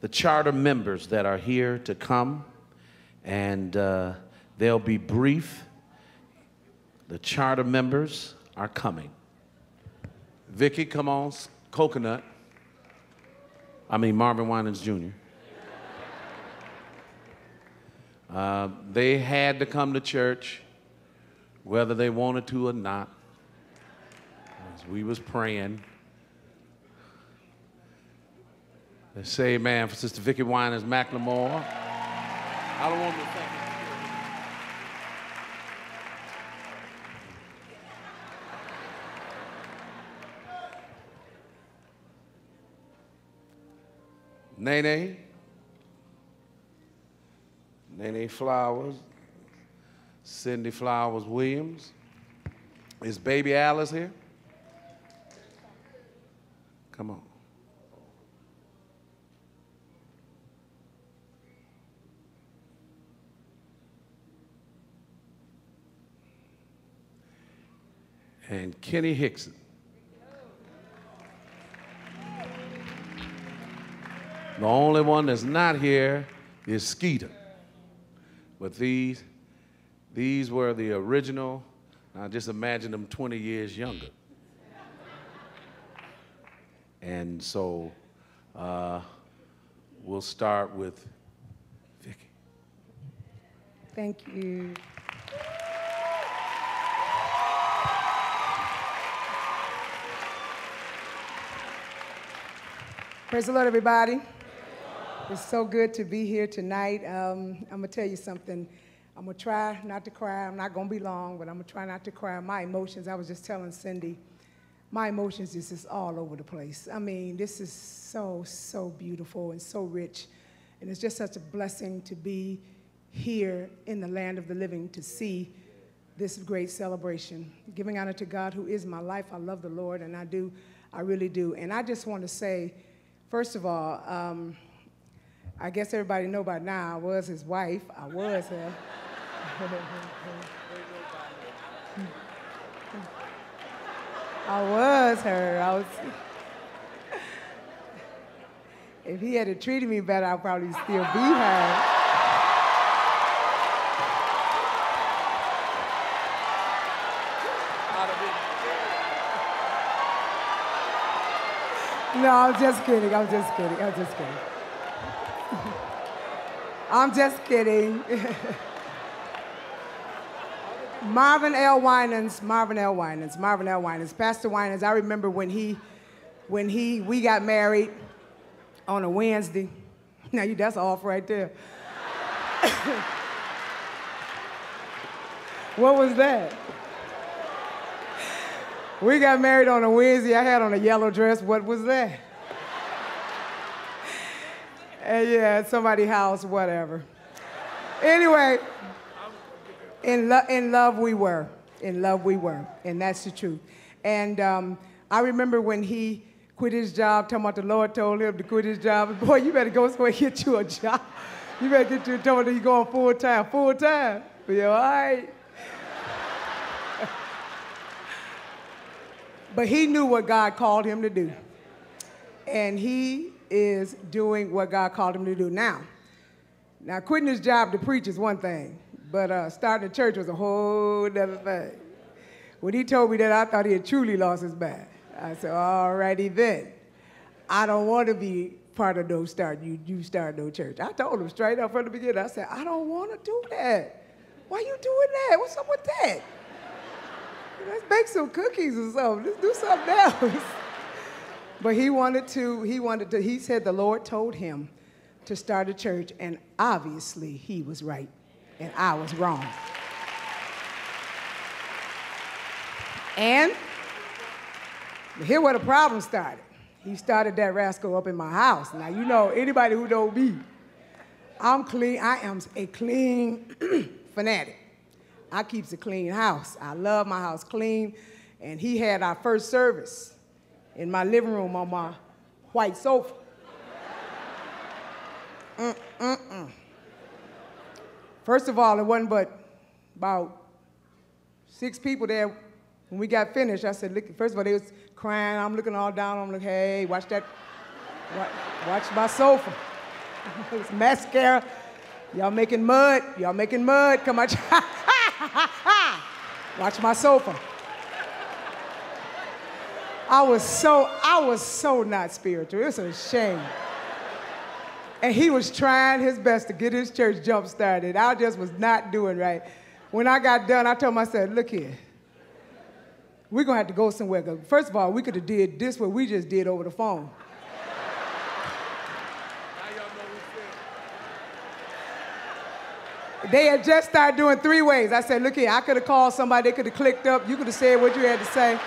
the charter members that are here to come, and they'll be brief. The charter members are coming. Vickie, come on, Coconut. I mean Marvin Winans Jr. They had to come to church, whether they wanted to or not. As we was praying. Let's say amen for Sister Vickie Winans McLemore. I don't want to thank you. Nene Flowers, Cindy Flowers Williams. Is baby Alice here? Come on. And Kenny Hickson. The only one that's not here is Skeeter. But these were the original. Now just imagine them 20 years younger. And so we'll start with Vickie. Thank you. Praise the Lord, everybody. It's so good to be here tonight. I'm going to tell you something. I'm going to try not to cry. I'm not going to be long, but I'm going to try not to cry. My emotions, I was just telling Cindy, my emotions is just all over the place. I mean, this is so beautiful and so rich. And it's just such a blessing to be here in the land of the living to see this great celebration. Giving honor to God, who is my life. I love the Lord, and I really do. And I just want to say, first of all, I guess everybody know by now I was his wife. I was her. I was her. If he had treated me better, I'd probably still be her. No, I'm just kidding. I'm just kidding. I'm just kidding. I'm just kidding. Marvin L. Winans, Pastor Winans. I remember when we got married on a Wednesday. Now that's off right there. What was that? We got married on a Wednesday. I had on a yellow dress. What was that? And yeah, at somebody's house, whatever. Anyway, in love we were. In love we were. And that's the truth. And I remember when he quit his job, talking about the Lord told him to quit his job. Boy, you better go somewhere and get you a job. You better get you a job that you're going full time. Full time? Be all right. But he knew what God called him to do. And he is doing what God called him to do now. Now, quitting his job to preach is one thing, but starting a church was a whole other thing. When he told me that, I thought he had truly lost his mind. I said, all righty then. I don't want to be part of those you start no church. I told him straight up from the beginning. I said, I don't want to do that. Why you doing that? What's up with that? Let's bake some cookies or something. Let's do something else. But he said the Lord told him to start a church, and obviously he was right, and I was wrong. And here where the problem started. He started that rascal up in my house. Now, you know, anybody who know me, I'm clean. I am a clean fanatic. I keeps a clean house. I love my house clean. And he had our first service in my living room on my white sofa. First of all, it wasn't but about 6 people there. When we got finished, I said, look, first of all, they was crying. I'm looking all down. I'm like, hey, watch that. Watch my sofa. It was mascara. Y'all making mud. Y'all making mud. Come on. Watch my sofa. I was so not spiritual. It's a shame. And he was trying his best to get his church jump started. I just was not doing right. When I got done, I told myself, look here. We're going to have to go somewhere. First of all, we could have did this what we just did over the phone. They had just started doing 3 ways. I said, look here, I could have called somebody. They could have clicked up. You could have said what you had to say.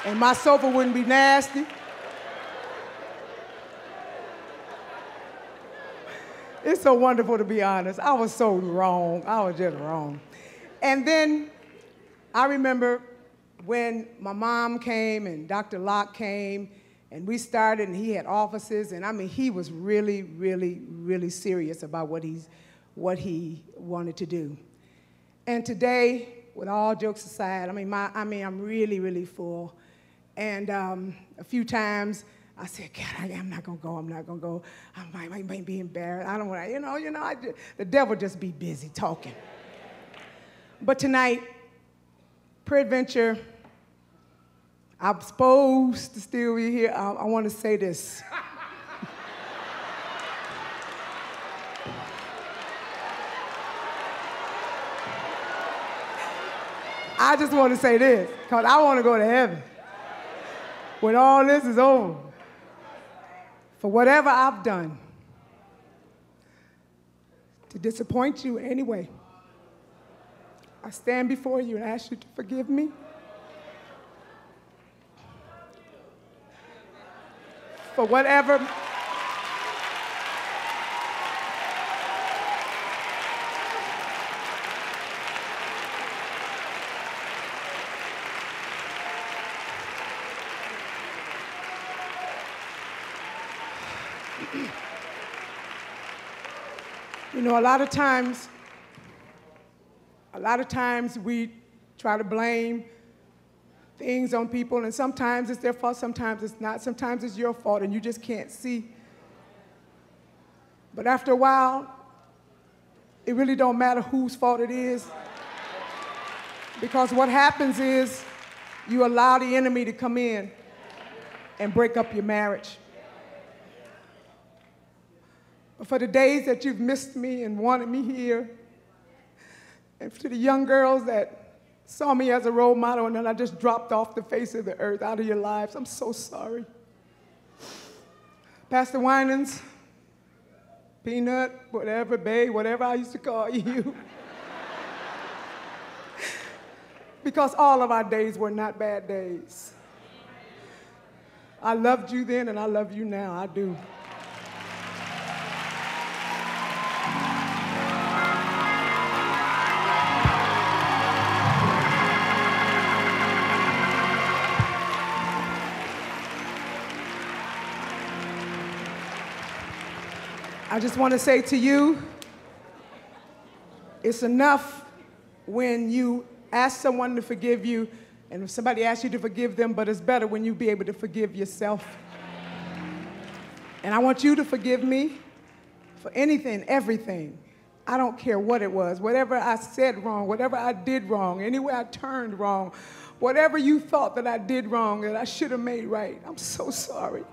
And my sofa wouldn't be nasty. It's so wonderful to be honest. I was so wrong. I was just wrong. And then I remember when my mom came and Dr. Locke came, and we started, and he had offices, and I mean, he was really, really, really serious about what he wanted to do. And today, with all jokes aside, I'm really, really full. And a few times I said, God, I'm not gonna go. I'm not gonna go. I might be embarrassed. I don't want to, the devil just be busy talking. But tonight, peradventure, I'm supposed to still be here. I want to say this. I just want to say this, because I want to go to heaven when all this is over. For whatever I've done to disappoint you in any way, I stand before you and ask you to forgive me. For whatever you know, a lot of times we try to blame things on people, and sometimes it's their fault, sometimes it's not, sometimes it's your fault, and you just can't see. But after a while, it really don't matter whose fault it is, because what happens is you allow the enemy to come in and break up your marriage. But for the days that you've missed me and wanted me here, and to the young girls that saw me as a role model and then I just dropped off the face of the earth out of your lives, I'm so sorry. Pastor Winans, Peanut, whatever, Babe, whatever I used to call you. Because all of our days were not bad days. I loved you then and I love you now, I do. I just want to say to you, it's enough when you ask someone to forgive you, and if somebody asks you to forgive them, but it's better when you be able to forgive yourself. And I want you to forgive me for anything, everything. I don't care what it was, whatever I said wrong, whatever I did wrong, anywhere I turned wrong, whatever you thought that I did wrong that I should have made right. I'm so sorry.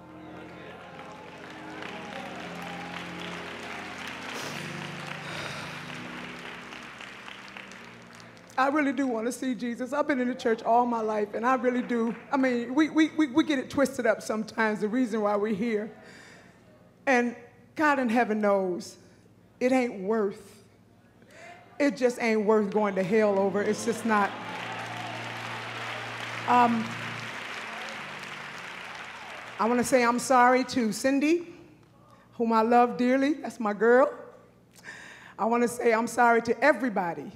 I really do want to see Jesus. I've been in the church all my life, and I really do. I mean, we get it twisted up sometimes, the reason why we're here. And God in heaven knows it ain't worth. It just ain't worth going to hell over. It's just not. I want to say I'm sorry to Cindy, whom I love dearly. That's my girl. I want to say I'm sorry to everybody.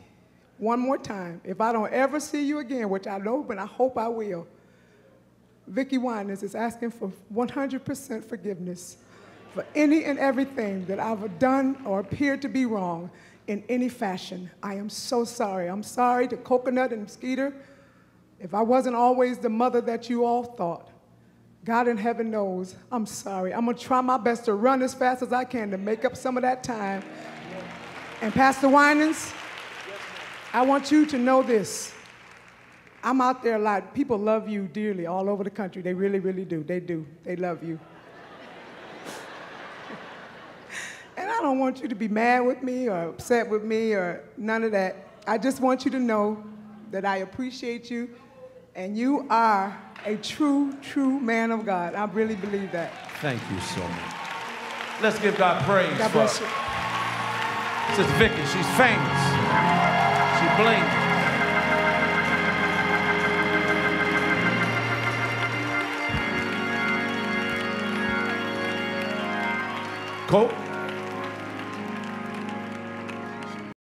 One more time, if I don't ever see you again, which I know, but I hope I will, Vickie Winans is asking for 100% forgiveness for any and everything that I've done or appeared to be wrong in any fashion. I am so sorry. I'm sorry to Coconut and Skeeter if I wasn't always the mother that you all thought. God in heaven knows, I'm sorry. I'm going to try my best to run as fast as I can to make up some of that time. And Pastor Winans, I want you to know this. I'm out there a lot. People love you dearly all over the country. They really, really do. They do. They love you. And I don't want you to be mad with me or upset with me or none of that. I just want you to know that I appreciate you, and you are a true, true man of God. I really believe that. Thank you so much. Let's give God praise. God bless you. Sister Vickie, she's famous. She blinks. Colt.